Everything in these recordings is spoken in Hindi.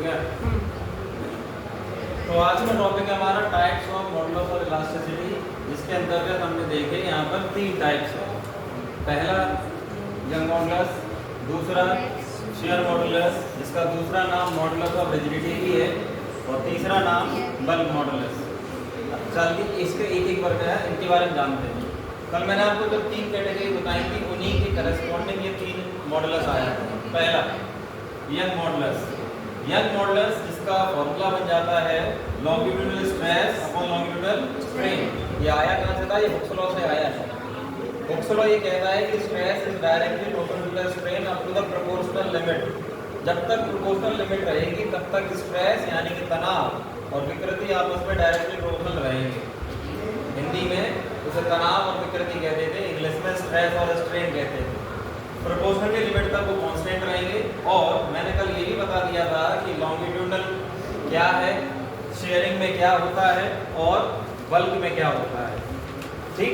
गया। तो आज का टॉपिक है हमारा टाइप्स ऑफ मॉडुलस और इलास्टिसिटी, जिसके अंतर्गत हमने देखे यहाँ पर 3 टाइप्स है। पहला यंग मॉडुलस, दूसरा शियर मॉडुलस, जिसका दूसरा नाम मॉडुलस ऑफ रिजिडिटी भी है, और तीसरा नाम बल्क मॉडुलस। चलिए इसके एक एक वर्ग है, इनके बारे में जानते हैं। कल मैंने आपको जो 3 कैटेगरी बताई थी, उन्हीं के करस्पॉन्डिंग ये 3 मॉडुलस आया था। पहला यंग मॉडुलस, यंग मॉडुलस जिसका फॉर्मूला बन जाता है longitudinal stress upon longitudinal strain. ये आया कहाँ से था? ये हुक्स लॉ से आया है। हुक्स लॉ ये कहता है कि stress is directly proportional to the strain up to the proportional limit. जब तक प्रोपोर्शनल लिमिट रहेगी तब तक स्ट्रेस यानी कि तनाव और विकृति आपस में डायरेक्टली प्रोपोर्शनल रहेंगे। हिंदी में उसे तनाव और विकृति कहते थे, इंग्लिश में स्ट्रेस और स्ट्रेन कहते थे। प्रोपोर्शनल की लिमिट तक वो कांस्टेंट रहेंगे। और मैंने कल ये भी बता दिया था कि लॉन्गिट्यूडल क्या है, शेयरिंग में क्या होता है और बल्क में क्या होता है। ठीक,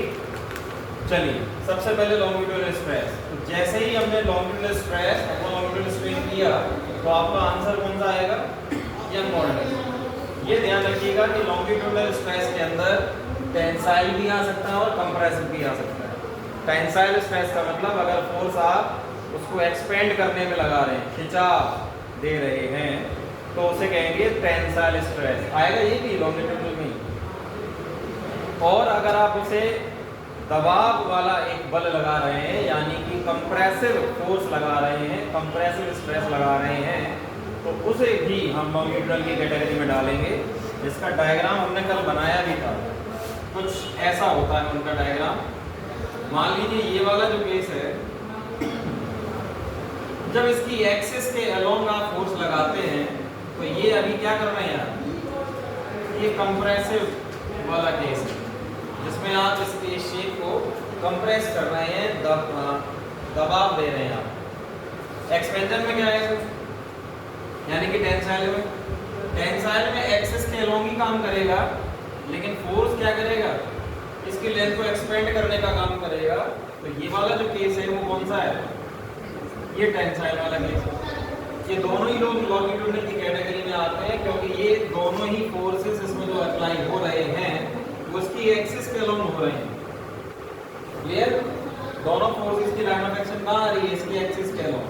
चलिए सबसे पहले लॉन्गिट्यूडल स्ट्रेस। तो जैसे ही हमने लॉन्गिट्यूडल स्ट्रेस और लॉन्गिट्यूडल स्ट्रेन किया तो आपका आंसर कौन सा आएगा? Young modulus. ये ध्यान रखिएगा कि लॉन्गिट्यूडल स्ट्रेस के अंदर टेंसाइल भी आ सकता है और कंप्रेसिव भी आ सकता है। टेंसाइल स्ट्रेस का मतलब अगर फोर्स आप उसको एक्सपेंड करने में लगा रहे हैं, खिंचाव दे रहे हैं, तो उसे कहेंगे टेंसाइल स्ट्रेस। आएगा ये भी लॉन्गिट्यूडल में। और अगर आप उसे दबाव वाला एक बल लगा रहे हैं यानी कि कंप्रेसिव फोर्स लगा रहे हैं, कंप्रेसिव स्ट्रेस लगा रहे हैं, तो उसे भी हम लॉन्गिट्यूडल की कैटेगरी में डालेंगे। जिसका डायग्राम हमने कल बनाया भी था, कुछ ऐसा होता है उनका डायग्राम। मान लीजिए ये वाला जो केस है, जब इसकी एक्सिस के अलोंग आप फोर्स लगाते हैं तो ये अभी क्या कर रहे हैं आप? ये कंप्रेसिव वाला केस है जिसमें आप इसके शेप को कंप्रेस कर रहे हैं, दबाव दे रहे हैं आप। एक्सपेंशन में क्या है यानी कि टेंसाइल में, टेंसाइल में एक्सिस के अलोंग ही काम करेगा, लेकिन फोर्स क्या करेगा? इसकी लेंथ को एक्सपेंड करने का काम करेगा। तो ये वाला जो केस है वो कौन सा है? ये टेंसाइल वाला केस है। ये दोनों ही लोग लॉन्गिट्यूडल की कैटेगरी में आते हैं क्योंकि ये दोनों ही फोर्सेस इसमें जो अप्लाई हो रहे हैं वो इसकी एक्सिस के अलोंग हो रहे हैं। क्लियर? दोनों फोर्सेस की लाइन ऑफ एक्शन कहाँ आ रही है? इसकी एक्सिस के अलोंग।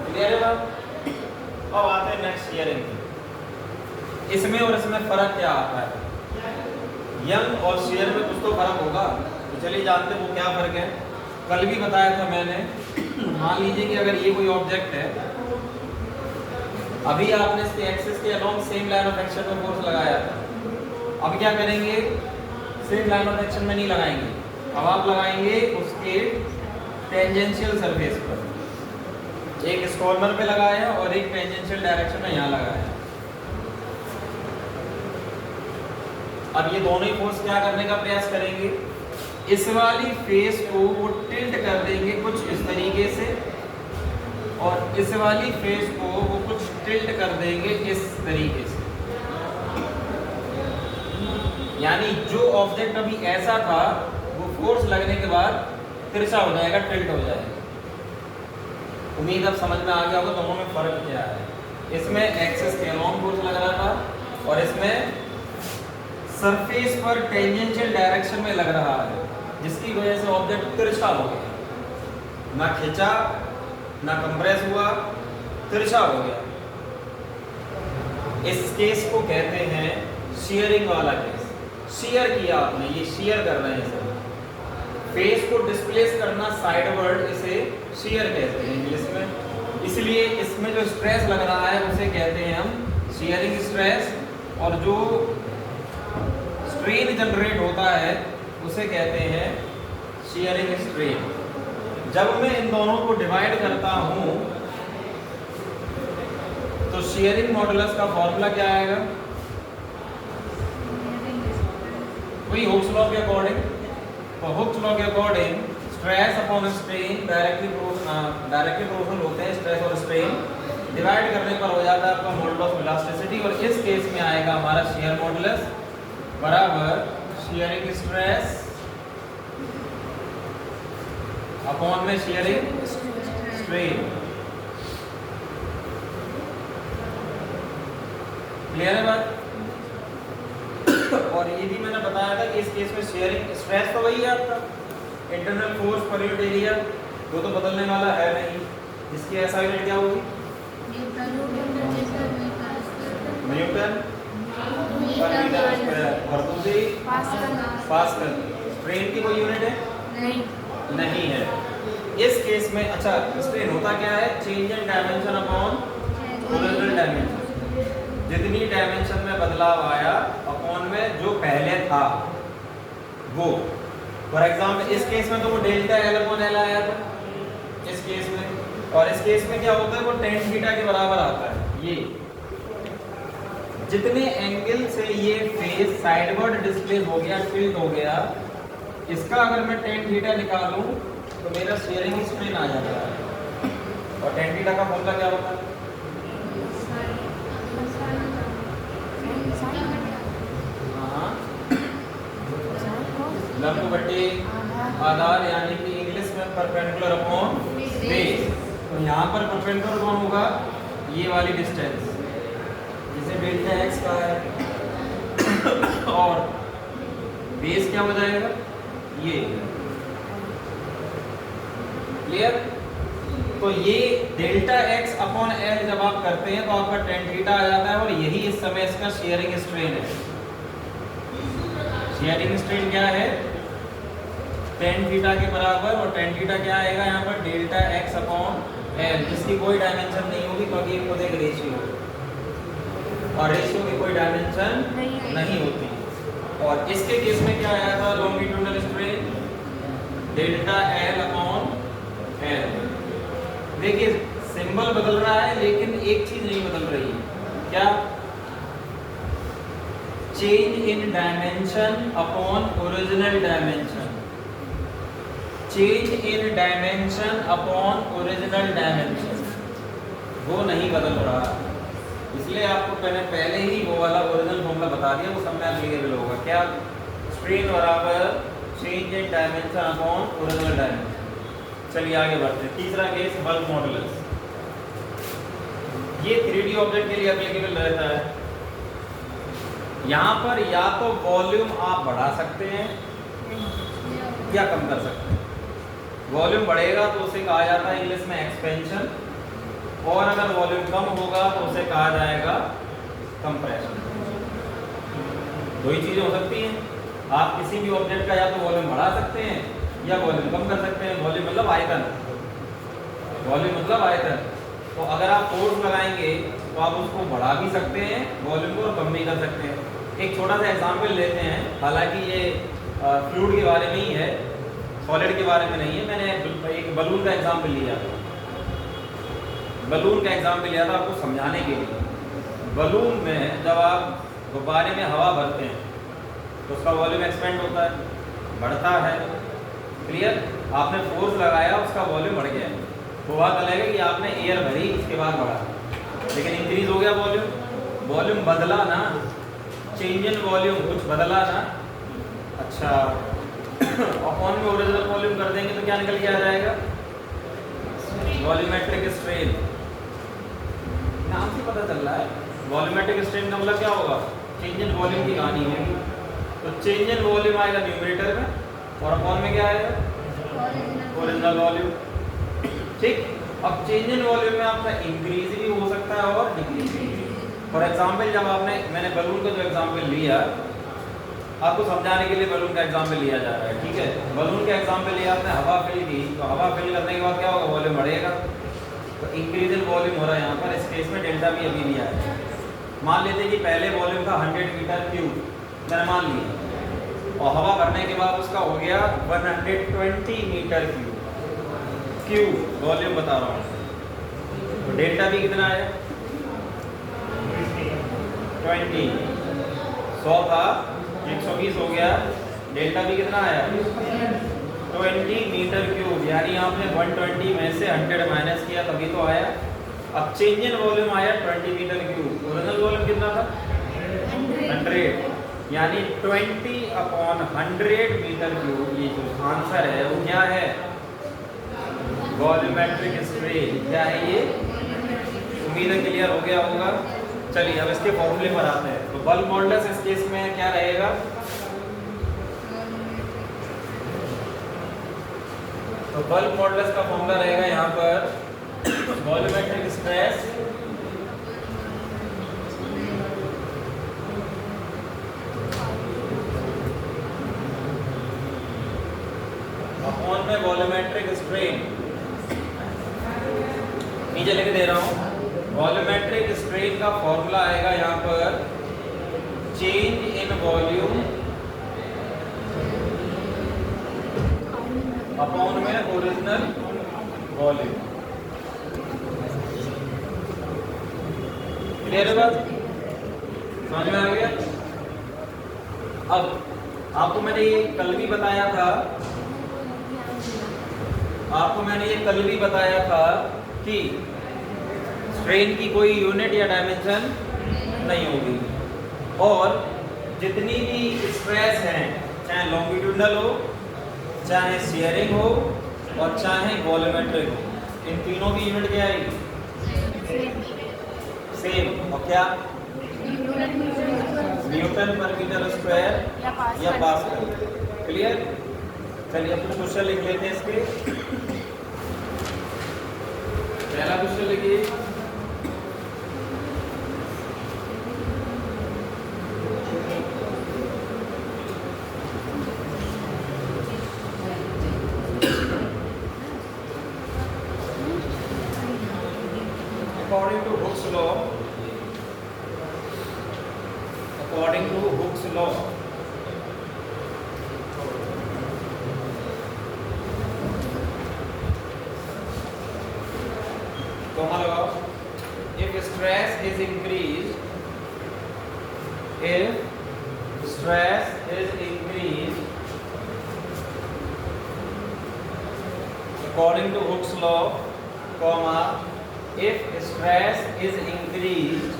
क्लियर है बात? अब आते हैं नेक्स्ट शेयरिंग। इसमें और इसमें फर्क क्या आता है? यंग और शेयर में कुछ तो फर्क होगा, तो चलिए जानते हैं वो क्या फर्क है। कल भी बताया था मैंने। मान लीजिए कि अगर ये कोई ऑब्जेक्ट है, अभी आपने इसके एक्सिस के along same line of action में फोर्स लगाया था। अब क्या करेंगे? सेम लाइन ऑफ एक्शन में नहीं लगाएंगे, अब आप लगाएंगे उसके टेंजेंशियल सरफेस पर। एक इस कॉर्नर पे लगाया और एक टेंजेंशियल डायरेक्शन में यहाँ लगाया। अब ये दोनों ही फोर्स क्या करने का प्रयास करेंगे? इस वाली फेस को वो टिल्ट कर देंगे कुछ इस तरीके से, और इस वाली फेस को वो कुछ टिल्ट कर देंगे इस तरीके से। यानी जो ऑब्जेक्ट अभी ऐसा था वो फोर्स लगने के बाद तिरछा हो जाएगा, टिल्ट हो जाएगा। उम्मीद अब समझ में आ गया होगा दोनों में फर्क क्या है। इसमें एक्सिस के अलोंग फोर्स लग रहा था और इसमें सरफेस पर टेंजेंशियल डायरेक्शन में लग रहा है, जिसकी वजह से ऑब्जेक्ट तिरछा हो गया, ना खिंचा ना कंप्रेस हुआ, तिरछा हो गया। इस केस को कहते हैं शियरिंग वाला केस। शियर किया आपने, ये शियर कर रहे हैं सर। फेस को डिस्प्लेस करना साइडवर्ड, इसे शियर कहते हैं इंग्लिश में। इसलिए इसमें जो स्ट्रेस लग रहा है उसे कहते हैं हम शियरिंग स्ट्रेस, और जो स्ट्रेन जनरेट होता है उसे कहते हैं शियरिंग स्ट्रेन। जब मैं इन दोनों को डिवाइड करता हूं तो शियरिंग मॉडुलस का फॉर्मूला क्या आएगा? वही हुक्स लॉ के अकॉर्डिंग। तो हुक्स लॉ के according stress upon strain directly proportional होते हैं, स्ट्रेस और स्ट्रेन डिवाइड करने पर हो जाता है आपका मॉडुलस ऑफ इलास्टिसिटी। और इस केस में आएगा हमारा शियर मॉडुलस बराबर शियरिंग स्ट्रेस अपॉन में शियरिंग स्ट्रेन। क्लियर है बात? और ये भी मैंने बताया था कि इस केस में शेयरिंग स्ट्रेस तो वही है आपका, इंटरनल फोर्स पर यूनिट एरिया, वो तो बदलने वाला है नहीं। इसकी ऐसा यूनिट क्या होगी? न्यूटन पर मीटर स्क्वायर, और दूसरी पास्कल। स्ट्रेन की कोई यूनिट है? नहीं है। इस केस में अच्छा स्ट्रेन होता क्या है? Change in dimension upon original dimension. जितनी डायमेंशन में बदलाव आया अपॉन में जो पहले था वो। फॉर एग्जांपल इस केस में तो वो डेल्टा एल अपॉन एल आया था इस केस में, और इस केस में क्या होता है? वो टेन थीटा के बराबर आता है। ये जितने एंगल से ये फेस साइडवर्ड डिस्प्लेस हो गया, टिल्ट हो गया, इसका अगर मैं टेन थीटा निकालूं तो मेरा शेयरिंग स्ट्रेन आ जाता है। और टेन थीटा का फॉर्मूला क्या होता है? लंब बटे आधार, यानी कि इंग्लिश में परपेंडिकुलर अपॉन बेस। तो यहाँ पर परपेंडिकुलर कौन होगा? ये वाली डिस्टेंस जिसे डेल्टा एक्स का है, और बेस क्या हो जाएगा? ये। क्लियर? तो ये डेल्टा एक्स अपॉन एल जब आप करते हैं तो आपका टेन थीटा आ जाता है, और यही इस समय इसका शेयरिंग स्ट्रेन है। शेयरिंग स्ट्रेन क्या है? टेन थीटा के बराबर, और टेन थीटा क्या आएगा यहाँ पर? डेल्टा एक्स अपॉन एल, जिसकी कोई डायमेंशन नहीं होगी क्योंकि ये खुद एक रेशियो है, और रेशियो की कोई डायमेंशन नहीं होती। और इसके केस में क्या आया था? Longitudinal strain delta L upon L. देखिए सिंबल बदल रहा है लेकिन एक चीज नहीं बदल रही है। क्या? Change in dimension upon original dimension. Change in dimension upon original dimension, वो नहीं बदल रहा। इसलिए आपको मैंने पहले ही वो वाला ओरिजिनल फॉर्मूला बता दिया, वो सब में एप्लीकेबल होगा। क्या? स्ट्रेन बराबर change in dimension upon original dimension. चलिए आगे बढ़ते हैं। तीसरा केस बल्क मॉडुलस। ये 3D ऑब्जेक्ट के लिए एप्लीकेबल रहता है। यहाँ पर या तो वॉल्यूम आप बढ़ा सकते हैं या कम कर सकते हैं। वॉल्यूम बढ़ेगा तो उसे कहा जाता है इंग्लिश में एक्सपेंशन, और अगर वॉल्यूम कम होगा तो उसे कहा जाएगा कंप्रेशन। दो ही चीजें हो सकती हैं। आप किसी भी ऑब्जेक्ट का या तो वॉल्यूम बढ़ा सकते हैं या वॉल्यूम कम कर सकते हैं। वॉल्यूम मतलब आयतन, वॉल्यूम मतलब आयतन। तो अगर आप फोर्स लगाएंगे तो आप उसको बढ़ा भी सकते हैं वॉल्यूम को, और कम भी कर सकते हैं। एक छोटा सा एग्जांपल लेते हैं, हालांकि ये फ्लूइड के बारे में ही है, सॉलिड के बारे में नहीं है। मैंने एक बलून का एग्जांपल लिया था, बलून का एग्जांपल लिया था आपको समझाने के लिए। बलून में जब आप गुब्बारे में हवा भरते हैं तो उसका वॉल्यूम एक्सपेंड होता है, बढ़ता है। क्लियर? आपने फोर्स लगाया, उसका वॉल्यूम बढ़ गया। तो बात अलग है कि आपने एयर भरी उसके बाद बढ़ा, लेकिन इंक्रीज हो गया वॉल्यूम। वॉल्यूम बदला ना, चेंज इन वॉल्यूम, कुछ बदला ना। अच्छा, अपॉन में ओरिजिनल वॉल्यूम कर देंगे तो क्या निकल के आ जाएगा? Volumetric strain. नाम से पता चल रहा है वॉल्यूमेट्रिक स्ट्रेन का मतलब क्या होगा? चेंज इन वॉल्यूम की कहानी होगी। तो चेंज इन वॉल्यूम आएगा न्यूमरेटर में, और अपॉन में क्या आएगा? Original volume. ठीक। अब चेंज इन वॉल्यूम में आपका इंक्रीज भी हो सकता है और डिक्रीज भी। फॉर एग्जांपल जब मैंने बलून का जो एग्जांपल लिया, आपको समझाने के लिए बलून का एग्जांपल लिया जा रहा है। ठीक है? बलून का एग्जांपल लिया आपने, हवा फिल की, तो हवा फिल करने के बाद क्या होगा? वॉल्यूम बढ़ेगा। तो इंक्रीज इन वॉल्यूम हो रहा है यहाँ पर। इस केस में डेल्टा भी अभी भी आया। मान लेते हैं कि पहले वॉल्यूम था 100 मीटर क्यूब, मैंने मान लिया, और हवा भरने के बाद उसका हो गया 120 मीटर क्यूब वॉल्यूम बता रहा हूँ। तो डेल्टा भी कितना है? 20। 100 था 120 हो गया। डेल्टा भी कितना आया? 20 मीटर क्यूब। यानी आपने 120 में से 100 माइनस किया तभी तो आया। अब चेंज इन वॉल्यूम आया 20 मीटर क्यूब। ओरिजिनल वॉल्यूम कितना था? 100। यानी 20/100 मीटर क्यूब। ये जो आंसर है वो क्या है? Volumetric strain. क्या है ये? उम्मीद है क्लियर हो गया होगा। चलिए अब इसके फॉर्मूले पर आते हैं। तो बल्क मॉडुलस इस केस में क्या रहेगा? तो बल्क मॉडुलस का फॉर्मूला रहेगा यहाँ पर वॉल्यूमेट्रिक स्ट्रेस अपॉन में वॉल्यूमेट्रिक स्ट्रेन। नीचे लिख दे रहा हूँ, वॉल्यूमेट्रिक स्ट्रेन का फॉर्मूला आएगा यहाँ पर चेंज इन वॉल्यूम अपॉन में ओरिजिनल वॉल्यूम। क्लियर है बात? समझ में आ गया? अब आपको मैंने ये कल भी बताया था कि स्ट्रेन की कोई यूनिट या डायमेंशन नहीं होगी और जितनी भी स्ट्रेस हैं, चाहे लॉन्गिट्यूडनल हो, चाहे शियरिंग हो और चाहे वॉल्यूमेट्रिक हो, इन तीनों की यूनिट क्या आएगी? सेम। और क्या? न्यूटन पर मीटर स्क्वायर या पास्कल। क्लियर? चलिए अब कुछ क्वेश्चन लिख लेते हैं इसके। पहला क्वेश्चन लिखिए, according to Hooke's law, तो हाँ लगाओ, if stress is increased, according to Hooke's law, comma, if stress is increased,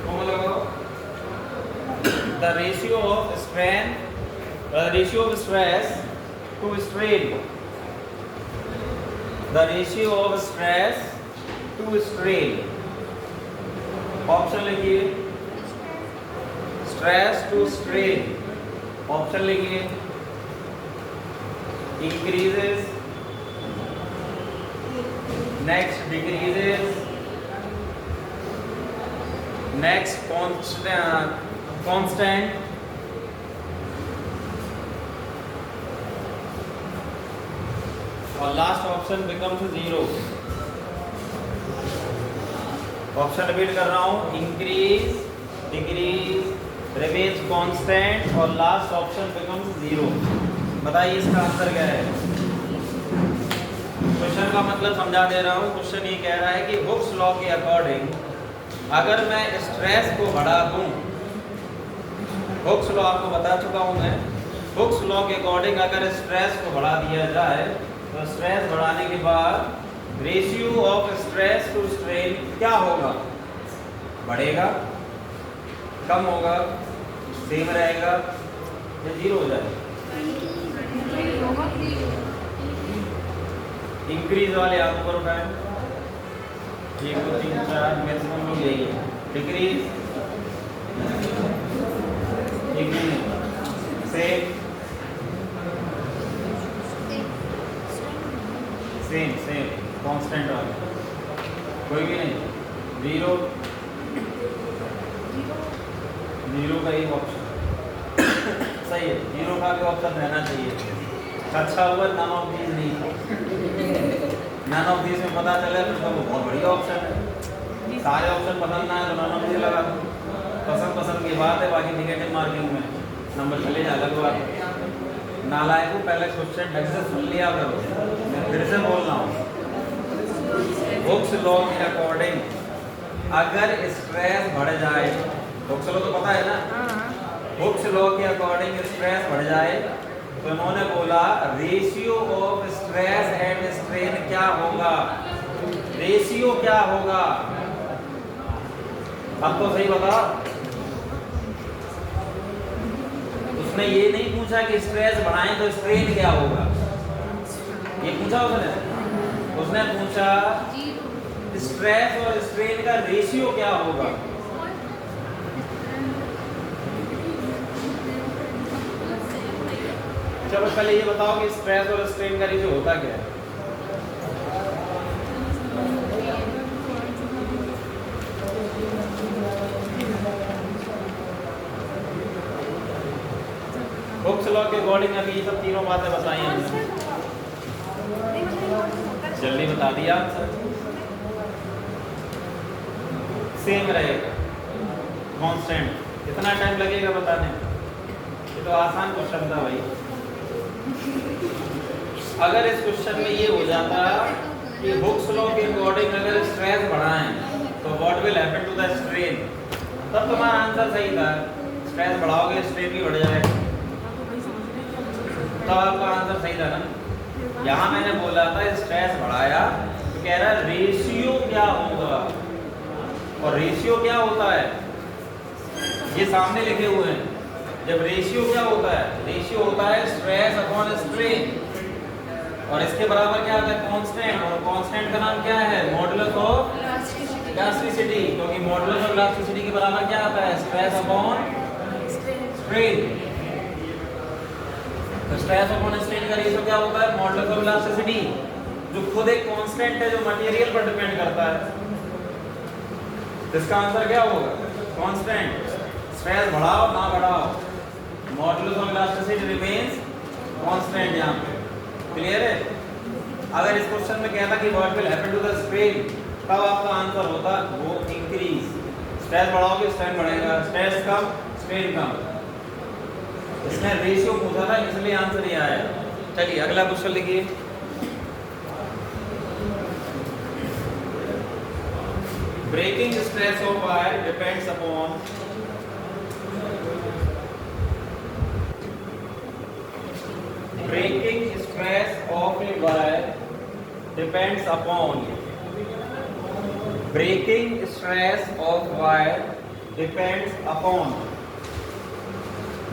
comma लगाओ, the ratio of stress to strain, option लिखिए, स्ट्रेस टू स्ट्रेन, ऑप्शन लिखिए, increases, next decreases, next constant, और last option becomes zero. Option repeat कर रहा हूँ, इंक्रीज, डिक्रीज, रिमेन्स कांस्टेंट और लास्ट ऑप्शन बिकम्स जीरो। बताइए इसका आंसर क्या है? क्वेश्चन का मतलब समझा दे रहा हूँ। क्वेश्चन ये कह रहा है कि हुक्स लॉ के अकॉर्डिंग अगर मैं स्ट्रेस को बढ़ा दूं, हुक्स लॉ आपको बता चुका हूँ मैं, हुक्स लॉ के अकॉर्डिंग अगर स्ट्रेस को बढ़ा दिया जाए तो स्ट्रेस बढ़ाने के बाद ratio of stress to strain क्या होगा? बढ़ेगा, कम होगा, सेम रहेगा या जीरो हो जाएगा? इंक्रीज वाले हाथ ऊपर उठाएं, 1 2 3 4 मैक्सिमम लोग यही है। डिक्रीज, सेम कांस्टेंट वाले, कोई भी नहीं, जीरो का एक ऑप्शन सही है, जीरो का भी ऑप्शन रहना चाहिए। अच्छा हुआ नन ऑफ दीज नहीं था, नन ऑफ दीज में पता चले तो वो बहुत बढ़िया ऑप्शन है। सारे ऑप्शन पसंद ना है तो नन ऑफ दीज लगा दो, पसंद की बात है। बाकी निगेटिव मार्किंग में नंबर चले जा, अलग बात है। नालायकों पहले क्वेश्चन ढंग से सुन लिया करो, मैं फिर से बोल रहा हूँ। हुक्स लॉ के अकॉर्डिंग अगर स्ट्रेस बढ़ जाए, हुक्स लॉ तो पता है ना, हुक्स लॉ के अकॉर्डिंग स्ट्रेस बढ़ जाए तो उन्होंने बोला ratio of stress and strain क्या होगा? रेशियो क्या होगा? अब तो सही बता। उसने ये नहीं पूछा कि स्ट्रेस बढ़ाएं तो स्ट्रेन क्या होगा, ये पूछा उसने पूछा स्ट्रेस और स्ट्रेन का रेशियो क्या होगा। चलो पहले ये बताओ कि स्ट्रेस और स्ट्रेन का रेशियो होता क्या है। हुक्स लॉ के अकॉर्डिंग अभी ये सब तीनों बातें बताई हमने, जल्दी बता दिया आंसर। सेम रहेगा, कांस्टेंट। कितना टाइम लगेगा बताने? ये तो आसान क्वेश्चन था भाई। अगर इस क्वेश्चन में ये हो जाता कि हुक्स लॉ के अकॉर्डिंग अगर स्ट्रेस बढ़ाएं तो what will happen to the strain, तब तुम्हारा आंसर सही था। स्ट्रेस बढ़ाओगे स्ट्रेन भी बढ़ जाएगा, तो आपका आंसर सही था ना। यहाँ मैंने बोला था स्ट्रेस बढ़ाया, तो कह रहा रेशियो क्या होगा, और रेशियो क्या होता है ये सामने लिखे हुए हैं। जब रेशियो क्या होता है, रेशियो होता है स्ट्रेस अपॉन स्ट्रेन, और इसके बराबर क्या आता है कांस्टेंट, और कांस्टेंट का नाम क्या है मॉडुलस ऑफ इलास्टिसिटी, क्योंकि मॉडुलस ऑफ इलास्टिसिटी के बराबर क्या आता है स्ट्रेस अपॉन स्ट्रेन। तो स्ट्रेस अपॉन स्ट्रेन का रेशियो क्या होता है मॉडुलस ऑफ इलास्टिसिटी, जो खुद एक कांस्टेंट है जो मटेरियल पर डिपेंड करता है। तो इसका आंसर क्या होगा कांस्टेंट। स्ट्रेस बढ़ाओ ना बढ़ाओ, modulus of elasticity remains constant. यहाँ पे क्लियर है। अगर इस क्वेश्चन में कहता कि what will happen to the strain, तब आपका आंसर होता वो इंक्रीज। स्ट्रेस बढ़ाओगे स्ट्रेन बढ़ेगा, स्ट्रेस कम स्ट्रेन कम। इसमें रेशियो पूछा था इसलिए आंसर ये आया। चलिए अगला क्वेश्चन लिखिए। Breaking stress of wire depends upon breaking stress of a wire depends upon breaking stress of wire depends upon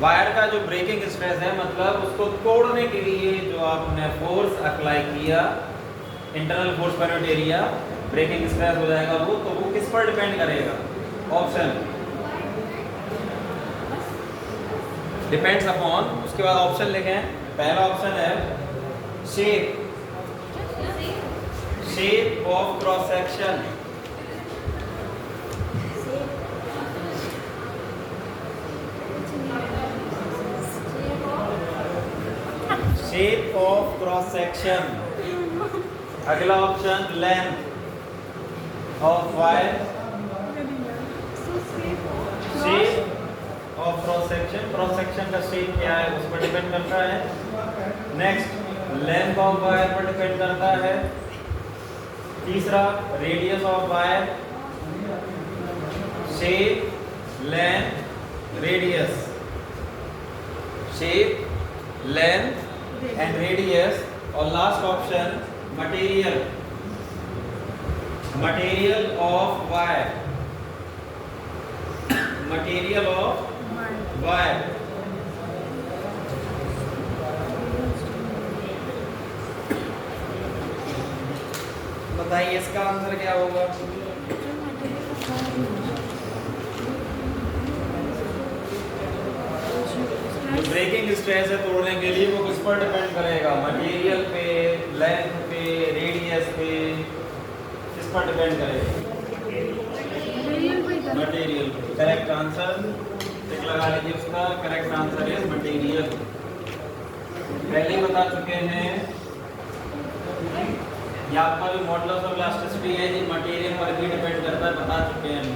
wire का जो ब्रेकिंग स्ट्रेस है मतलब उसको तोड़ने के लिए जो आपने फोर्स अप्लाई किया, इंटरनल फोर्स पर यूनिट एरिया, ब्रेकिंग स्ट्रेस हो जाएगा वो, तो वो किस पर डिपेंड करेगा। ऑप्शन डिपेंड्स अपॉन, उसके बाद ऑप्शन लिखें। पहला ऑप्शन है shape of cross section, shape of cross section. अगला option length of wire, shape of cross section, cross section का शेप क्या है उस पर डिपेंड करता है। नेक्स्ट लेंथ ऑफ वायर पर डिपेंड करता है। तीसरा radius of wire, shape length radius, shape length and radius. और last option material, material of wire, material of wire. बताइए इसका आंसर क्या होगा। ब्रेकिंग स्ट्रेस है तोड़ने के लिए वो किस पर डिपेंड करेगा, मटेरियल पे, लेंथ पे, रेडियस पे, किस पर डिपेंड करेगा मटेरियल पे। करेक्ट आंसर टिक लगा लीजिए, उसका करेक्ट आंसर है मटेरियल। पहले ही बता चुके हैं ये आपका जो मॉडुलस ऑफ इलास्टिसिटी है ये मटेरियल पर भी डिपेंड करता है, बता चुके हैं हम।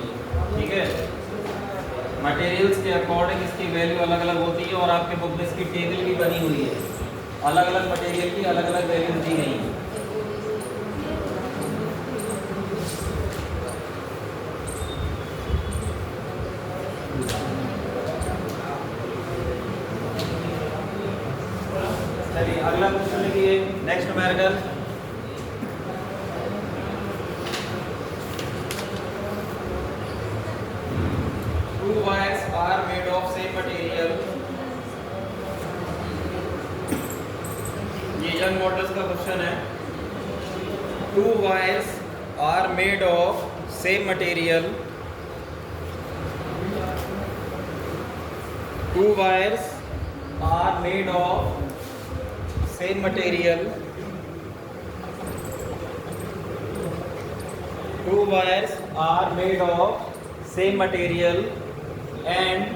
ठीक है, मटेरियल्स के अकॉर्डिंग इसकी वैल्यू अलग अलग होती है और आपके बुक में इसकी टेबल भी बनी हुई है, अलग अलग मटेरियल की अलग अलग वैल्यू दी गई है। चलिए अगला क्वेश्चन लिखिए। Next numerical, two wires are made of same material। ये यंग मॉडल्स का क्वेश्चन है। Two wires are made of same material, two wires are made of same material, two wires are made of same material and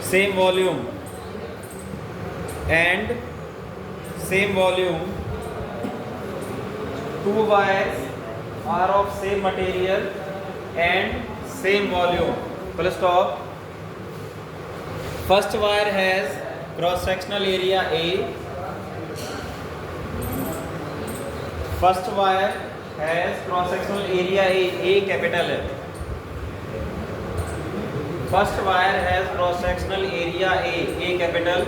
same volume and same volume. Two wires are of same material and same volume. Full stop. First wire has cross sectional area A. First wire has cross sectional area A capital है. First wire has cross sectional area A capital,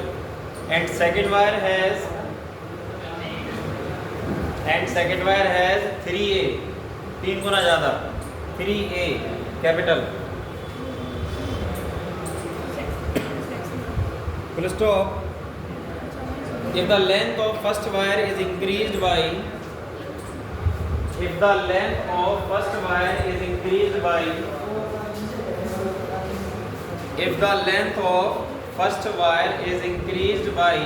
and second wire has 3A, 3 गुना ज़्यादा, 3A capital. Full stop. If the length of first wire is increased by, if the length of first wire is increased by, if the length of first wire is increased by,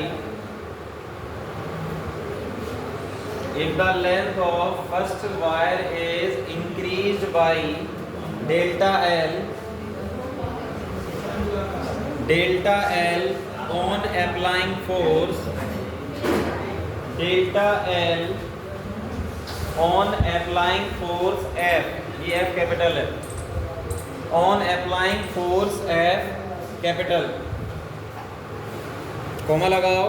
if the length of first wire is increased by delta L on applying force, delta L on applying force F, ये F capital है, on applying force F capital, comma लगाओ.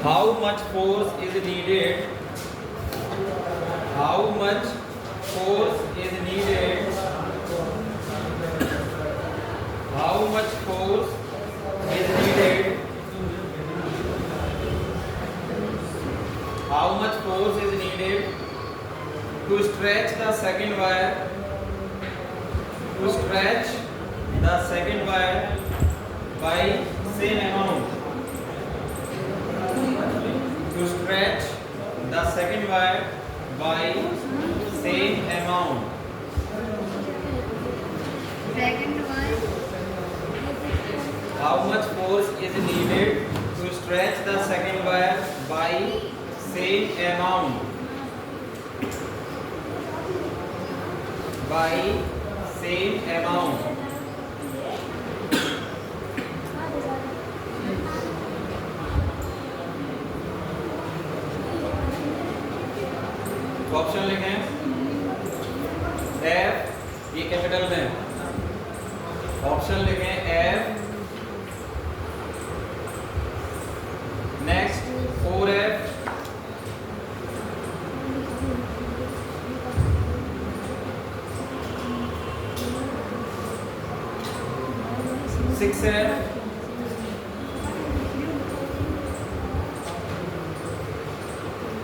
How much force is needed? How much force is needed? How much force is needed? How much force is needed to stretch the second wire? To stretch the second wire by same amount. To stretch the second wire by same amount. Second wire. How much force is needed to stretch the second wire by same amount? By same amount. Option लिखें. F ये कैपिटल में, ऑप्शन लिखें F. Next 4F, 6F,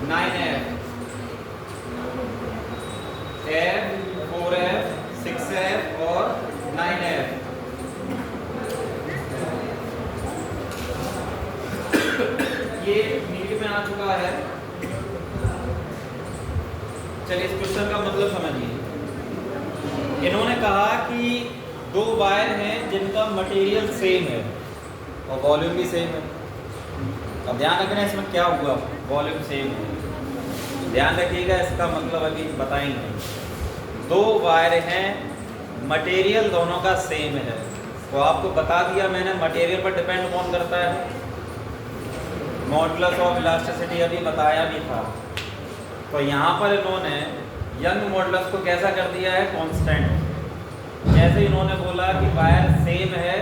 9F. F, 4F, 6F और 9F. ये नीट में आ चुका है. चलिए इस क्वेश्चन का मतलब समझिए. इन्होंने कहा कि दो वायर हैं जिनका मटेरियल सेम है और वॉल्यूम भी सेम है. अब ध्यान रखना इसमें क्या हुआ, वॉल्यूम सेम है. ध्यान रखिएगा, इसका मतलब अभी बताएंगे. दो वायर हैं, मटेरियल दोनों का सेम है. तो आपको बता दिया मैंने, मटेरियल पर डिपेंड कौन करता है. मॉडुलस ऑफ इलास्टिसिटी अभी बताया भी था. तो यहाँ पर इन्होंने यंग मॉडुलस को कैसा कर दिया है, कांस्टेंट. जैसे इन्होंने बोला कि वायर सेम है,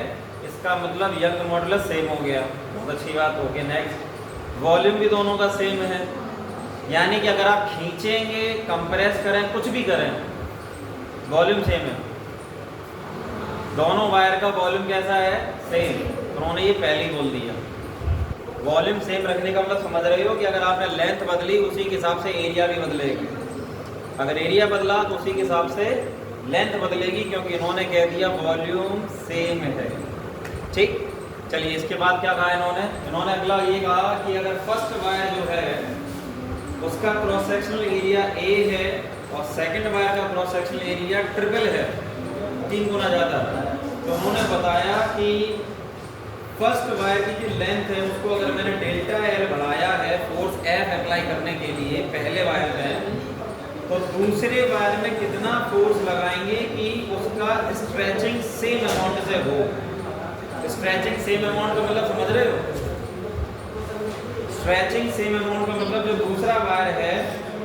इसका मतलब यंग मॉडुलस सेम हो गया. बहुत अच्छी बात हो गई. नेक्स्ट, वॉल्यूम भी दोनों का सेम है. यानी कि अगर आप खींचेंगे, कंप्रेस करें, कुछ भी करें, वॉल्यूम सेम है. दोनों वायर का वॉल्यूम कैसा है, सेम. उन्होंने ये पहले ही बोल दिया. वॉल्यूम सेम रखने का मतलब समझ रहे हो कि अगर आपने लेंथ बदली उसी के हिसाब से एरिया भी बदलेगी. अगर एरिया बदला तो उसी के हिसाब से लेंथ बदलेगी, क्योंकि इन्होंने कह दिया वॉल्यूम सेम है. ठीक. चलिए इसके बाद क्या कहा इन्होंने अगला ये कहा कि अगर फर्स्ट वायर जो है उसका क्रॉस सेक्शनल एरिया ए है और सेकंड वायर का क्रॉस सेक्शनल एरिया ट्रिपल है, 3 गुना ज़्यादा, तो उन्होंने बताया कि फर्स्ट वायर की जो लेंथ है उसको अगर मैंने डेल्टा एल बढ़ाया है फोर्स एफ अप्लाई करने के लिए पहले वायर में, तो दूसरे वायर में कितना फोर्स लगाएंगे कि उसका स्ट्रेचिंग सेम अमाउंट से हो। स्ट्रेचिंग सेम अमाउंट का मतलब समझ रहे हो? स्ट्रेचिंग सेम अमाउंट का मतलब जो दूसरा वायर है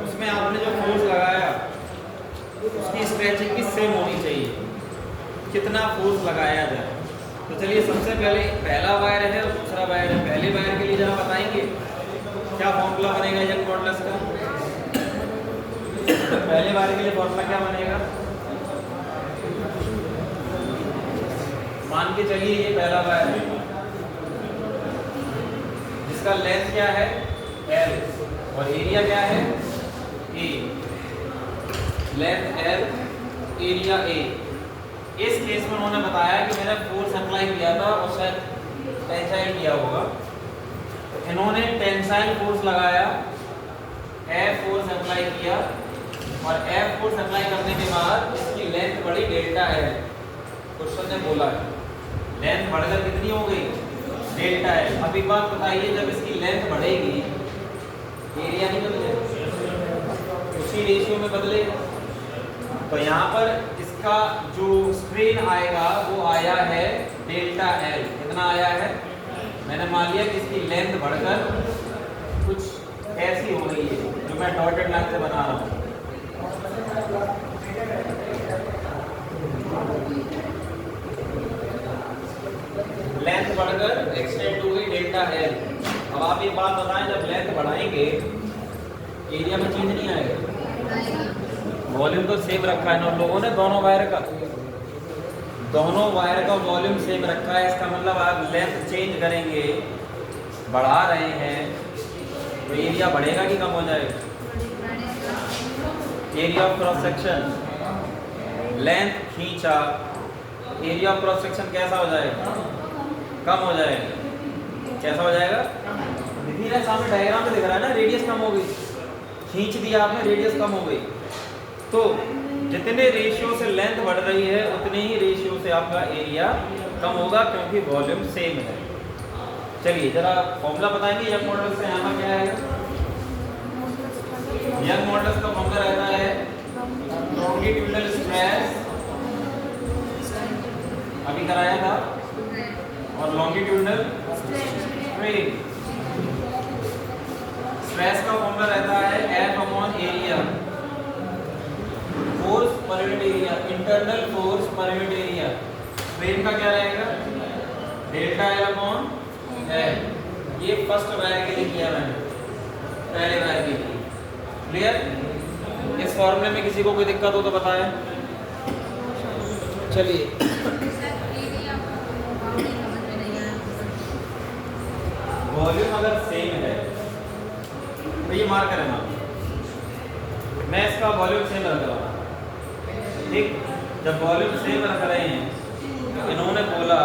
उसमें आपने जो फोर्स लगाया उसकी स्ट्रेचिंग की सेम होनी चाहिए, कितना फोर्स लगाया जाए। तो चलिए सबसे पहले पहला वायर है और दूसरा वायर है, पहले वायर के लिए जरा बताएंगे क्या फॉर्मूला बनेगा यंग मॉडुलस का। पहले वायर के लिए फॉर्मूला क्या बनेगा? मान के चलिए ये पहला वायर है जिसका लेंथ क्या है L और एरिया क्या है A, length L area A। इस केस में उन्होंने बताया कि मैंने फोर्स अप्लाई किया था और शायद टेंसाइल किया होगा, इन्होंने टेंसाइल फोर्स लगाया, F फोर्स अप्लाई किया और F फोर्स अप्लाई करने के बाद इसकी लेंथ बढ़ी डेल्टा L। क्वेश्चन ने बोला है लेंथ बढ़कर कितनी हो गई डेल्टा L। अब एक बात बताइए, जब इसकी लेंथ बढ़ेगी एरिया नहीं बदलेगा, उसी रेशियो में बदलेगा। तो यहाँ पर इसका जो स्ट्रेन आएगा वो आया है डेल्टा L। कितना आया है? मैंने मान लिया कि इसकी लेंथ बढ़कर कुछ ऐसी हो रही है जो मैं डॉटेड लाइन से बना रहा हूँ। लेंथ बढ़कर एक्सटेंड हो गई डेल्टा L। अब आप एक बात बताएं, जब लेंथ बढ़ाएंगे एरिया में चेंज नहीं आएगा? वॉल्यूम तो सेम रखा है ना लोगों ने, दोनों वायर का वॉल्यूम सेम रखा है। इसका मतलब आप लेंथ चेंज करेंगे, बढ़ा रहे हैं तो एरिया बढ़ेगा कि कम हो जाएगा? Area of cross section, length खींचा, एरिया ऑफ क्रॉस सेक्शन कैसा हो जाएगा? कम हो जाएगा। कैसा हो जाएगा? दिख रहा है सामने डायग्राम में दिख रहा है ना, रेडियस कम हो गई, खींच दिया आपने रेडियस कम हो गई। तो जितने रेशियो से लेंथ बढ़ रही है उतने ही रेशियो से आपका एरिया कम होगा क्योंकि वॉल्यूम सेम है। चलिए जरा फॉर्मूला बताएंगे यंग मॉडुलस से। यहाँ क्या है? यंग मॉडुलस का फॉर्मूला रहता है लॉन्गिट्यूडिनल स्ट्रेस, अभी कराया था, और लॉन्गिट्यूडिनल स्ट्रेन। स्ट्रेस का फॉर्मूला रहता है F अपॉन एरिया, फोर्स पर यूनिट एरिया, इंटरनल फोर्स पर यूनिट एरिया। स्ट्रेन का क्या रहेगा? Delta L upon L। ये फर्स्ट वायर के लिए किया मैंने, पहले वायर के लिए। क्लियर? इस फॉर्मूले में किसी को कोई दिक्कत हो तो बताएं। चलिए वॉल्यूम अगर सेम है तो ये मार्क करना, मैं इसका वॉल्यूम सेम रख रहा हूँ, ठीक। जब वॉल्यूम सेम रख रहे हैं तो इन्होंने बोला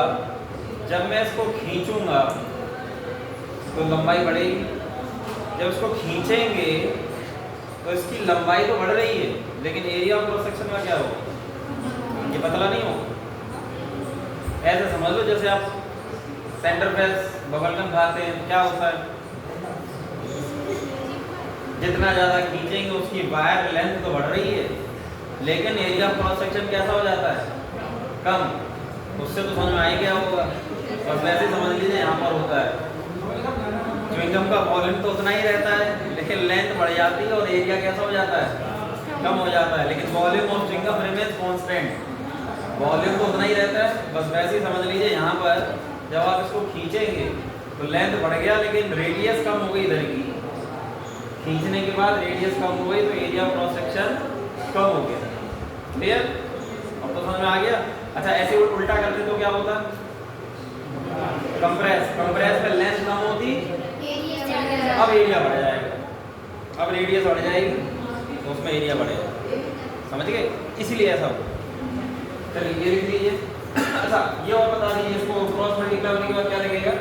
जब मैं इसको खींचूंगा तो लंबाई बढ़ेगी, जब इसको खींचेंगे तो इसकी लंबाई तो बढ़ रही है लेकिन एरिया ऑफ क्रॉस सेक्शन का क्या होगा? ये पतला नहीं होगा। ऐसे समझ लो जैसे आप सेंटर प्रेस बबलगम खाते हैं, क्या होता है? जितना ज़्यादा खींचेंगे उसकी वायर लेंथ तो बढ़ रही है लेकिन एरिया ऑफ क्रॉस सेक्शन कैसा हो जाता है? कम। उससे तो समझ में आ ही गया होगा। बस वैसे समझ लीजिए यहाँ पर होता है च्युइंगम का वॉल्यूम तो उतना ही रहता है लेकिन लेंथ बढ़ जाती है और एरिया कैसा हो जाता है? कम हो जाता है, लेकिन volume of chewing gum remains constant. Volume तो उतना ही रहता है। बस वैसे ही समझ लीजिए यहाँ पर जब आप इसको खींचेंगे तो लेंथ बढ़ गया लेकिन रेडियस कम हो गई इधर की। खींचने के बाद रेडियस कम हो गई तो एरिया ऑफ क्रॉस सेक्शन कम हो गया। क्लियर? अब तो समझ में आ गया। अच्छा ऐसे उल्टा करते तो क्या होता? कंप्रेस में लेंथ कम होती, अब एरिया बढ़ जाएगा। अब रेडियस बढ़ जाएगी तो उसमें एरिया बढ़ेगा। समझ गए? इसीलिए ऐसा होगा। चलिए ये लिख लीजिए। अच्छा ये और बता दीजिए इसको, क्रॉस मल्टीप्लाई होने के बाद क्या लगेगा,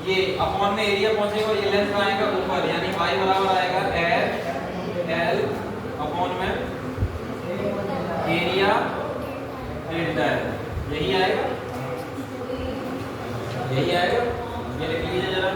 ये अपॉन में एरिया पहुंचेगा और ये लेंथ आएगा ऊपर, यानी y बराबर आएगा एल अपॉन में एरिया डेल्टा एल, यही आएगा, यही आएगा, ये लिख लीजिए जरा।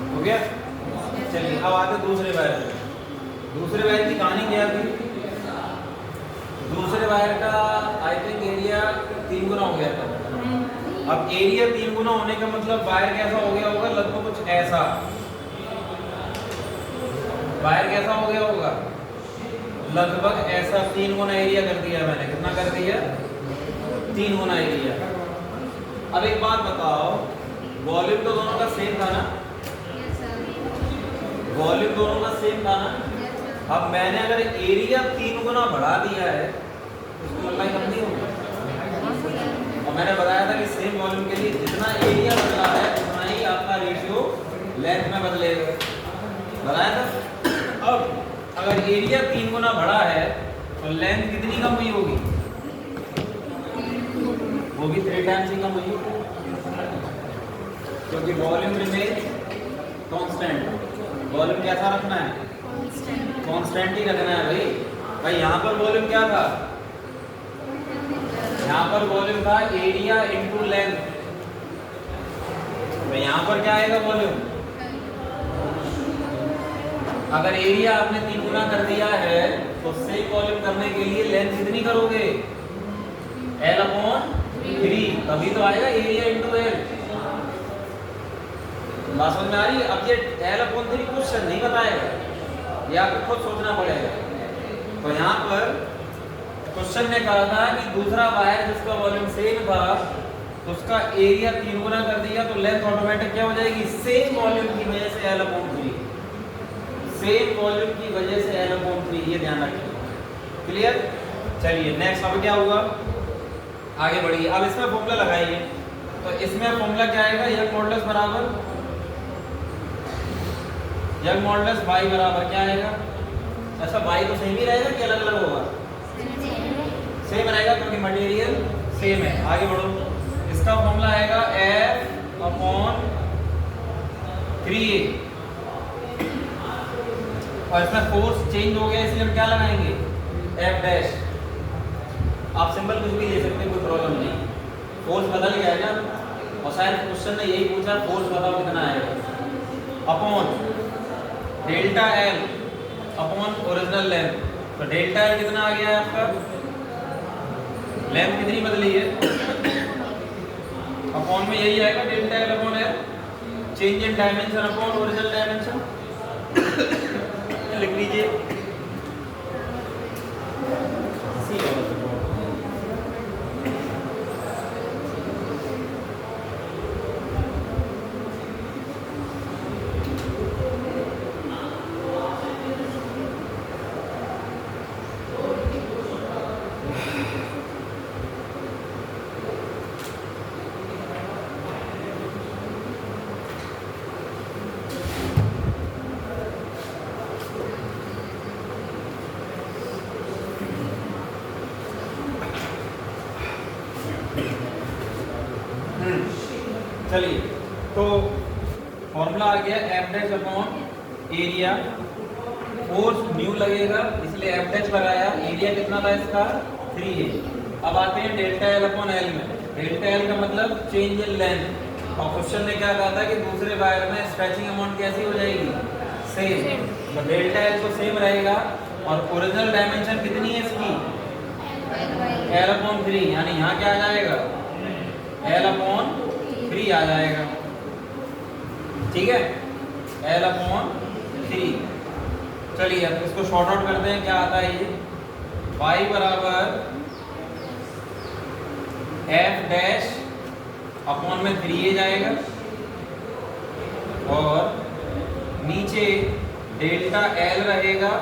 हो गया? चलिए अब आते दूसरे वायर पे। दूसरे वायर की कहानी क्या थी? दूसरे वायर का आई थिंक एरिया 3 गुना हो गया था। अब एरिया 3 गुना होने का मतलब वायर कैसा हो गया होगा, लगभग कुछ ऐसा। वायर कैसा हो गया होगा, लगभग ऐसा 3 गुना एरिया कर दिया मैंने। कितना कर दिया? 3 गुना एरिया। अब एक बात बताओ, वॉल्यूम तो दोनों का सेम था ना? वॉल्यूम दोनों का सेम था ना? अब मैंने अगर एरिया 3 गुना बढ़ा दिया है तो उसकी लंबाई कम नहीं होगी। और मैंने बताया था कि सेम वॉल्यूम के लिए जितना एरिया बदला है उतना ही आपका रेशियो लेंथ में बदलेगा, बताया था। अब अगर एरिया 3 गुना बढ़ा है तो लेंथ कितनी कम हुई होगी? वो भी 3 टाइम्स ही कम हुई होगी, क्योंकि वॉल्यूम रिमेन कांस्टेंट। वॉल्यूम कैसा रखना है? कांस्टेंट ही रखना है भाई। भाई यहाँ पर वॉल्यूम क्या था? यहाँ पर वॉल्यूम था एरिया इनटू लेंथ। तो यहाँ पर क्या आएगा वॉल्यूम? अगर एरिया आपने 3 गुना कर दिया है तो सेम वॉल्यूम करने के लिए लेंथ कितनी करोगे? L अपॉन 3, तभी तो आएगा एरिया इनटू L। बात समझ में आ रही है? अब ये L अपॉन 3 क्वेश्चन नहीं बताएगा, ये आपको खुद सोचना पड़ेगा। तो यहाँ पर क्वेश्चन ने कहा था कि दूसरा वायर जिसका वॉल्यूम सेम था तो उसका एरिया 3 गुना कर दिया तो लेंथ ऑटोमेटिक क्या हो जाएगी? सेम वॉल्यूम की वजह से L अपॉन 3, सेम वॉल्यूम की वजह से L अपॉन 3, ये ध्यान रखिए। क्लियर? चलिए नेक्स्ट अब क्या हुआ, आगे बढ़िए। अब इसमें फॉर्मूला लगाइए। तो इसमें फॉर्मूला क्या आएगा? यंग मॉडुलस बराबर यंग मॉडुलस y बराबर क्या आएगा? अच्छा y तो सेम ही रहेगा कि अलग अलग होगा? सेम रहेगा क्योंकि मटेरियल सेम है। आगे बढ़ो। इसका फॉर्मूला आएगा F अपॉन 3a और इसमें फोर्स चेंज हो गया इसलिए हम क्या लगाएंगे? F dash. आप सिंपल कुछ भी ले सकते हैं, कोई प्रॉब्लम नहीं। फोर्स बदल गया है ना, और शायद क्वेश्चन ने यही पूछा फोर्स बताओ कितना आएगा। Upon delta L upon original length. तो डेल्टा एल कितना आ गया है आपका? लेंथ कितनी बदली है? अपॉन में यही आएगा delta L upon L, change in dimension upon original dimension. लिख लीजिए। चलिए तो फॉर्मूला आ गया F dash upon area. Force new लगेगा इसलिए एफ डैश लगाया। एरिया कितना था इसका? 3a। अब आते हैं डेल्टा एल अपॉन एल में। डेल्टा एल का मतलब चेंज इन लेंथ, और क्वेश्चन ने क्या कहा था कि दूसरे वायर में स्ट्रेचिंग अमाउंट कैसी हो जाएगी? सेम। तो डेल्टा एल तो सेम रहेगा और ओरिजिनल डायमेंशन कितनी है इसकी? L अपॉन 3, यानी यहाँ क्या आ जाएगा, L अपॉन 3 आ जाएगा। ठीक है, L अपॉन 3। चलिए अब इसको शॉर्ट आउट करते हैं, क्या आता है ये, y बराबर f डैश अपॉन में 3a जाएगा और नीचे डेल्टा L रहेगा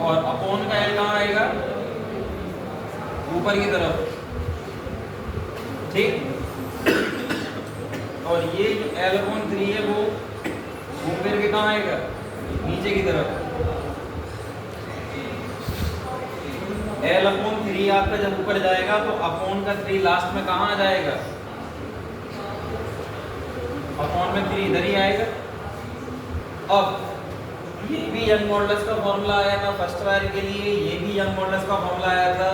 और अपॉन का L कहाँ आएगा, ऊपर की तरफ। ठीक, और ये जो L अपॉन 3 है वो घूम फिर के कहाँ आएगा, नीचे की तरफ। L अपॉन 3 आपका जब ऊपर जाएगा तो अपॉन का 3 लास्ट में कहाँ आ जाएगा, अपॉन में 3 इधर ही आएगा। अब ये भी यंग मॉडुलस का फॉर्मूला आया था फर्स्ट वायर के लिए, ये भी यंग मॉडुलस का फॉर्मूला आया था।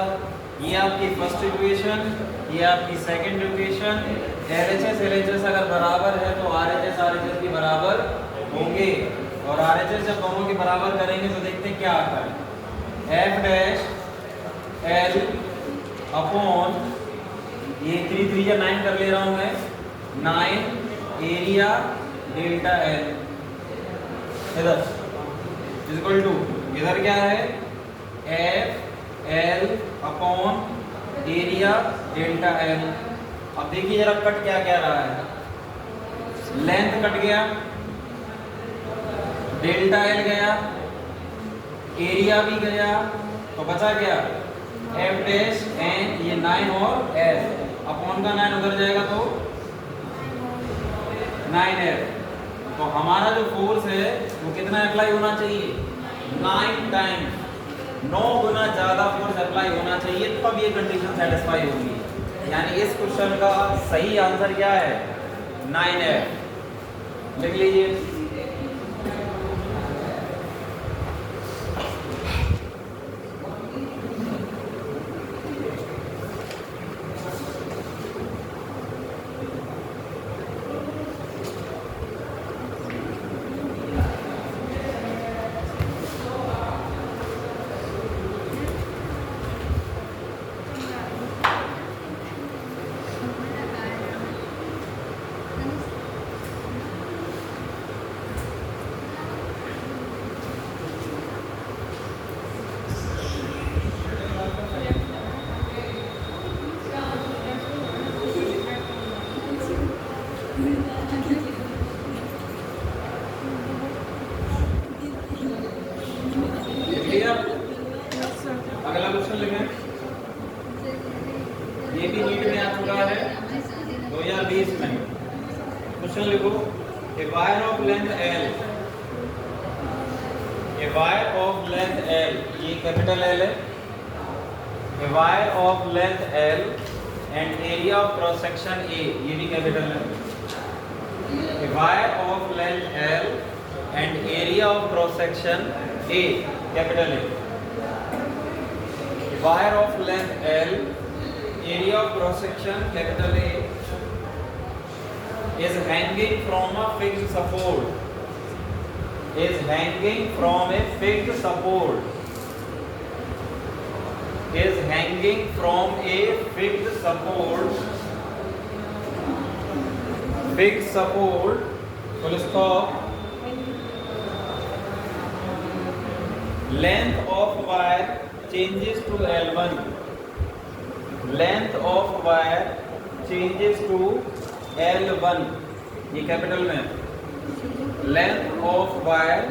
ये आपकी फर्स्ट इक्वेशन, ये आपकी सेकंड इक्वेशन। LHS LHS अगर बराबर है तो RHS RHS भी बराबर होंगे, और RHS जब दोनों के बराबर करेंगे तो देखते हैं क्या आता है। F डैश L अपॉन ये 3 3 या 9 कर ले रहा हूँ मैं, 9 एरिया डेल्टा L इधर इक्वल टू, इधर क्या है, F L upon area delta L। अब देखिए जरा कट क्या क्या रहा है, लेंथ कट गया, डेल्टा L गया, एरिया भी गया, तो बचा क्या, F डैश N, ये 9 और L अपॉन का 9 उधर जाएगा तो 9F। तो हमारा जो फोर्स है वो कितना अप्लाई होना चाहिए, 9 टाइम्स, 9 गुना ज्यादा फोर्स अप्लाई होना चाहिए, तब ये कंडीशन सेटिस्फाई होगी। यानी इस क्वेश्चन का सही आंसर क्या है, 9F। लिख लीजिए। अगला क्वेश्चन लिखें, ये भी नीट में आ चुका है 2020 में। क्वेश्चन लिखो, a wire of length L, a wire of length L, ये कैपिटल L है, a wire of length L and area of cross section A, ये भी कैपिटल है। A wire of length L and area of cross section A, capital है। Wire of length L, area of cross section capital A, is hanging from a fixed support. Is hanging from a fixed support. Is hanging from a fixed support. Fixed support. Full stop. Length of wire changes to L1. Length of wire changes to L1, ये कैपिटल में। Length of wire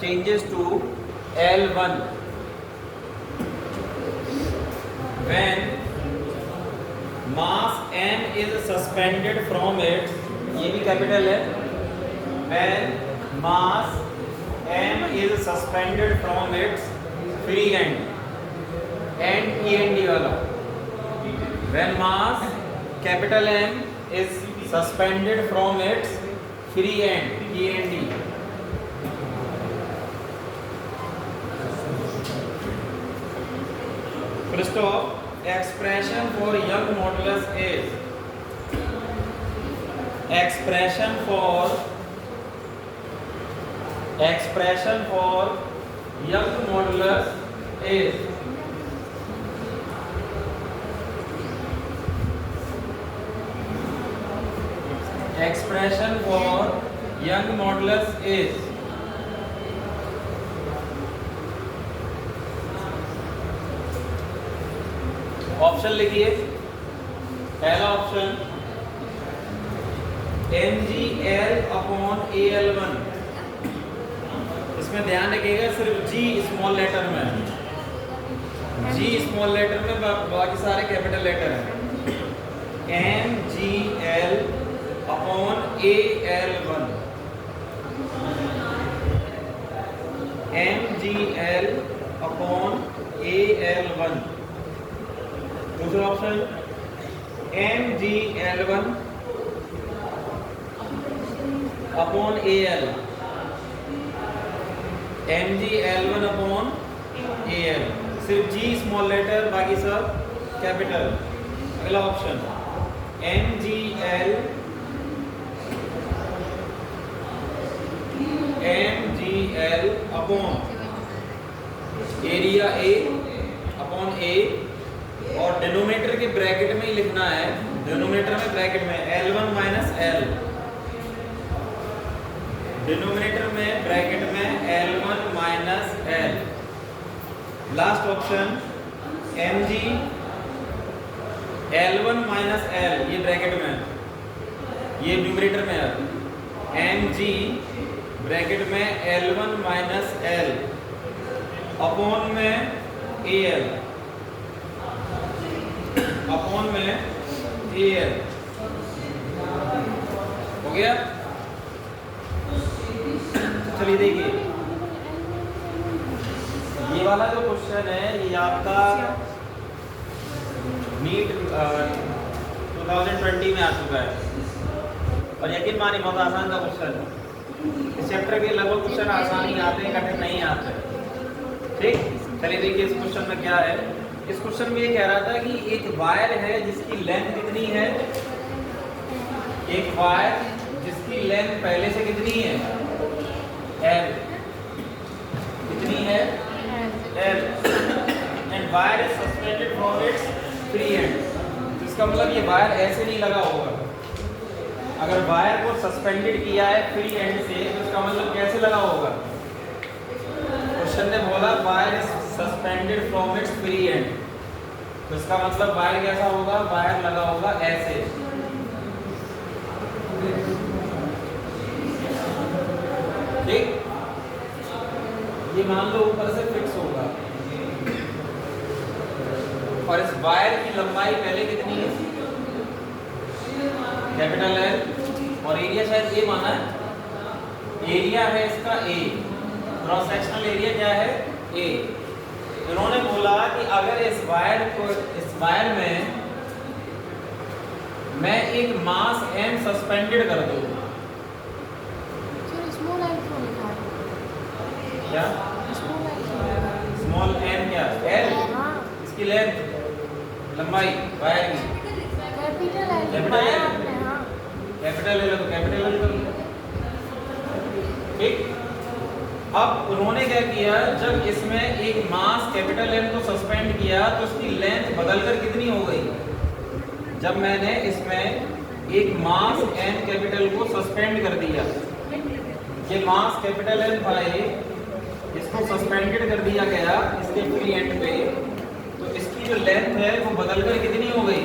changes to L1 when mass M is suspended from it, ये भी कैपिटल है। When mass M is suspended from its free end, END वाला। When mass capital M is suspended from its free end, END। Full stop. Expression for young modulus is, expression for young modulus is expression for young modulus is option लिखिए। पहला ऑप्शन mgl/al1। इसमें ध्यान रखिएगा सिर्फ जी स्मॉल लेटर में, जी स्मॉल लेटर में, बाकी सारे कैपिटल लेटर हैं। mgl/al1, mgl/al1। दूसरा ऑप्शन mgl1/al, mgl1/al, सिर्फ जी स्मॉल लेटर, बाकी सब कैपिटल। अगला option mgl upon area upon a, और डिनोमिनेटर के ब्रैकेट में ही लिखना है, डिनोमिनेटर में ब्रैकेट में L1 माइनस L, डिनोमिनेटर में ब्रैकेट में L1 minus L। Last option mg L1 minus L, ये ब्रैकेट में, ये न्यूमरेटर में है, mg ब्रैकेट में L1 माइनस L अपॉन में AL, अपॉन में AL। हो गया? चलिए देखिए, ये वाला जो क्वेश्चन है ये आपका नीट 2020 में आ चुका है, और यकीन मानिए बहुत आसान का क्वेश्चन है। इस चैप्टर के लगभग क्वेश्चन आसान ही आते हैं, कठिन नहीं आते। ठीक, चलिए देखिए इस क्वेश्चन में क्या है। इस क्वेश्चन में ये कह रहा था कि एक वायर है जिसकी लेंथ कितनी है, एक वायर जिसकी लेंथ पहले से कितनी है, L, कितनी है L, and wire is suspended from its free and. इसका मतलब ये वायर ऐसे नहीं लगा होगा, अगर वायर को सस्पेंडेड किया है फ्री एंड से तो इसका मतलब कैसे लगा होगा। क्वेश्चन ने बोला wire is suspended from its free and, तो इसका मतलब वायर कैसा होगा, वायर लगा होगा ऐसे। ठीक, ये मान लो ऊपर से फिक्स होगा, और इस वायर की लंबाई पहले कितनी है, कैपिटल L, और एरिया शायद A माना है, एरिया है इसका A, क्रॉस सेक्शनल एरिया क्या है A। इन्होंने बोला कि अगर इस वायर में मैं एक मास m सस्पेंडेड कर दूं, क्या स्मॉल m, क्या L, इसकी लेंथ लंबाई वायर की कैपिटल L, तो कैपिटल L कर लो। ठीक, अब उन्होंने क्या किया, जब इसमें एक मास कैपिटल M को सस्पेंड किया तो उसकी लेंथ बदलकर कितनी हो गई। जब मैंने इसमें एक मास M कैपिटल को सस्पेंड कर दिया, ये मास कैपिटल M था, इसको सस्पेंडेड कर दिया गया इसके फ्री एंड पे, तो इसकी जो लेंथ है वो बदलकर कितनी हो गई,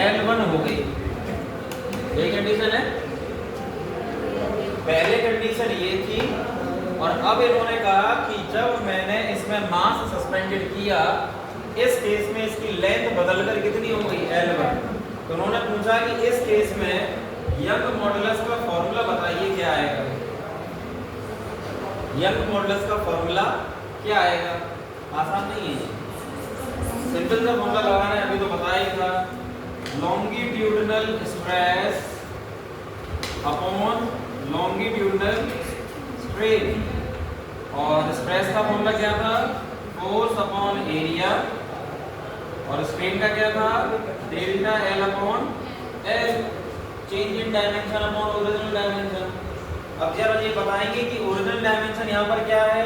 L1 हो गई। ये कंडीशन है, पहले कंडीशन ये थी, और अब इन्होंने कहा कि जब मैंने इसमें मास सस्पेंडेड किया, इस केस में इसकी लेंथ बदलकर कितनी हो गई, L1। तो उन्होंने पूछा कि इस केस में यंग मॉडुलस का फॉर्मूला बताइए क्या आएगा। यंग मॉडुलस का फॉर्मूला क्या आएगा, आसान नहीं है, सिंपल सा फॉर्मूला लगाना है, अभी तो बताया ही था, longitudinal stress upon longitudinal strain, और स्ट्रेस का फॉर्मूला क्या था, फोर्स अपॉन एरिया, और स्ट्रेन का क्या था, delta L upon L, change in dimension upon original dimension. अब जरा ये बताएंगे कि ओरिजिनल डायमेंशन यहाँ पर क्या है,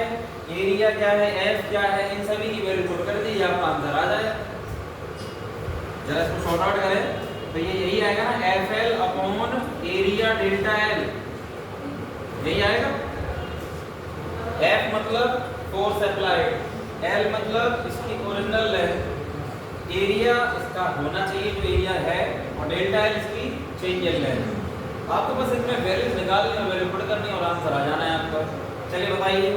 एरिया क्या है, एफ क्या है, इन सभी की वैल्यू पुट कर दी, आपका आंसर आ जाए। जरा इसको शॉर्ट आउट करें तो ये यही आएगा ना, F L upon area delta L, यही आएगा। एफ मतलब फोर्स अप्लाइड, एल मतलब इसकी ओरिजिनल लेंथ, एरिया इसका होना चाहिए जो एरिया है, और डेल्टा एल इसकी चेंज लेंथ। आपको बस इसमें वैल्यूज निकालनी और वैल्यू पुट करनी और आंसर आ जाना है आपका। चलिए बताइए,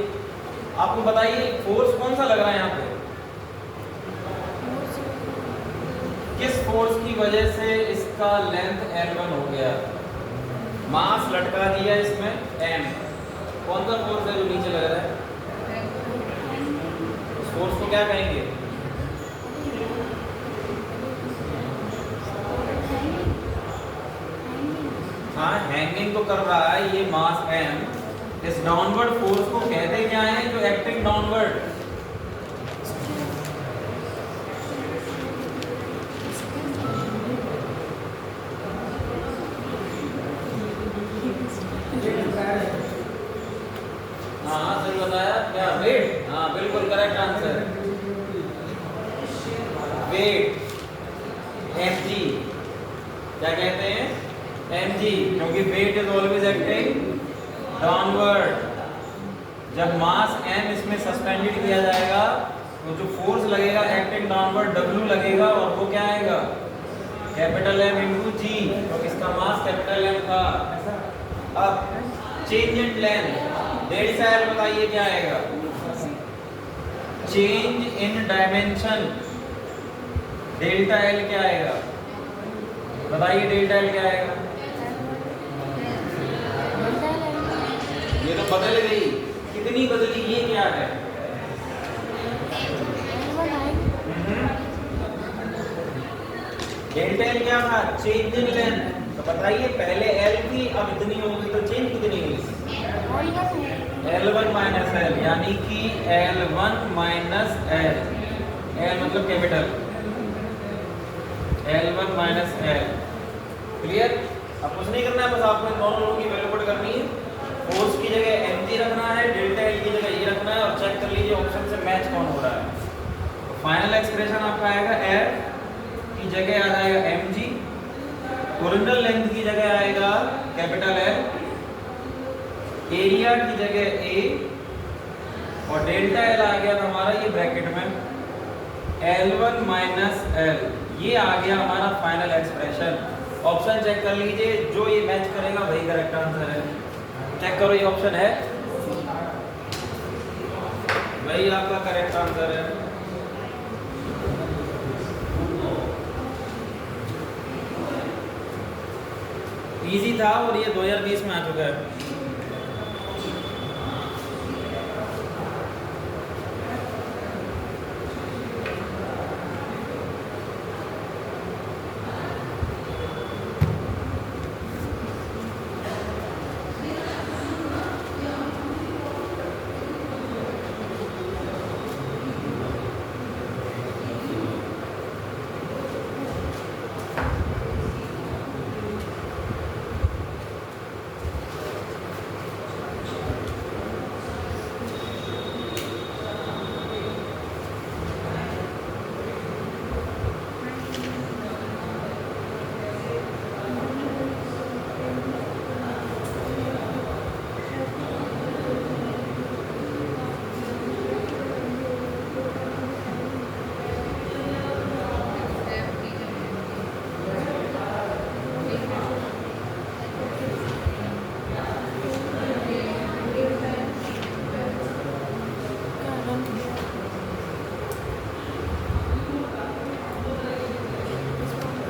आपको बताइए फोर्स कौन सा लग रहा है यहाँ पे, किस फोर्स की वजह से इसका लेंथ L1 हो गया। मास लटका दिया इसमें m, कौन सा फोर्स है जो नीचे लग रहा है, उस फोर्स को क्या कहेंगे, हाँ हैंगिंग तो कर रहा है ये मास m। इस डाउनवर्ड फोर्स को कहते क्या है जो एक्टिंग डाउनवर्ड, हाँ सही बताया क्या, वेट, हाँ बिल्कुल करेक्ट आंसर, वेट mg, क्या कहते हैं mg, क्योंकि weight is always acting downward. जब मास m इसमें सस्पेंडेड किया जाएगा तो जो फोर्स लगेगा एक्टिंग डाउनवर्ड w लगेगा, और वो क्या आएगा कैपिटल M इंटू जी, तो इसका मास कैपिटल M था। अब change in length delta L बताइए क्या आएगा, change in dimension delta L क्या आएगा, बताइए डेल्टा एल क्या आएगा, ये तो बदल गई, कितनी बदली, ये क्या है, डेल्टा एल क्या था, चेंज इन लेंथ। तो बताइए पहले एल थी, अब इतनी होगी तो चेंज कितनी होगी, L1 माइनस एल, यानी कि L1 माइनस एल, एल मतलब capital, L1 minus L, clear. अब कुछ नहीं करना है, बस आपको इन दोनों लोगों की वैल्यू पुट करनी है। फोर्स की जगह mg रखना है, डेल्टा एल की जगह ये रखना है, और चेक कर लीजिए ऑप्शन से मैच कौन हो रहा है। फाइनल एक्सप्रेशन आपका आएगा F की जगह आ जाएगा mg, ओरिजिनल लेंथ की जगह आएगा कैपिटल L, एरिया की जगह A, और डेल्टा L आ गया था हमारा ये ब्रैकेट में L1 माइनस L, ये आ गया हमारा फाइनल एक्सप्रेशन। ऑप्शन चेक कर लीजिए, जो ये मैच करेगा वही करेक्ट आंसर है। चेक करो ये ऑप्शन है, वही आपका करेक्ट आंसर है। इजी था और ये 2020 में आ चुका है।